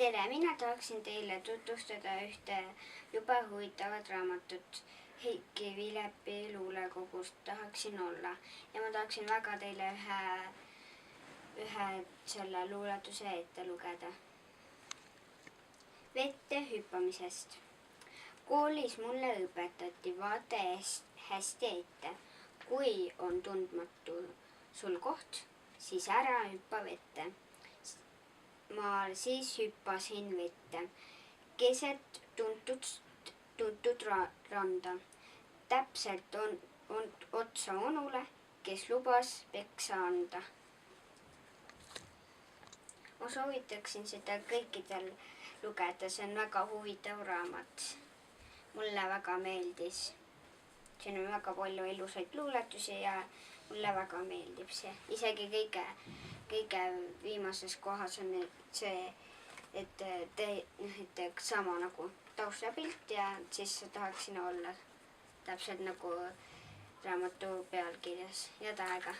Tere, mina tahaksin teile tutvustada ühte jube huvitavat raamatut Heiki Vilepi luulekogust Tahaksin olla ja ma tahaksin väga teile ühe selle luuletuse ette lugeda. Vette hüppamisest. Koolis mulle õpetati vaate hästi ette. Kui on tundmatu sul koht, siis ära hüppa vette. Ma siis hüppasin vette keset tuntud randa. Täpselt otsa onule, kes lubas peksa anda. Ma soovitaksin seda kõikidel lugeda, see on väga huvitav raamat. Mulle väga meeldis. Siin on väga palju ilusaid luuletusi ja mulle väga meeldib see. Isegi kõige viimases kohas on see, et sama nagu taustapilt ja siis tahaksin olla täpselt nagu raamatu pealkirjas. Head aega!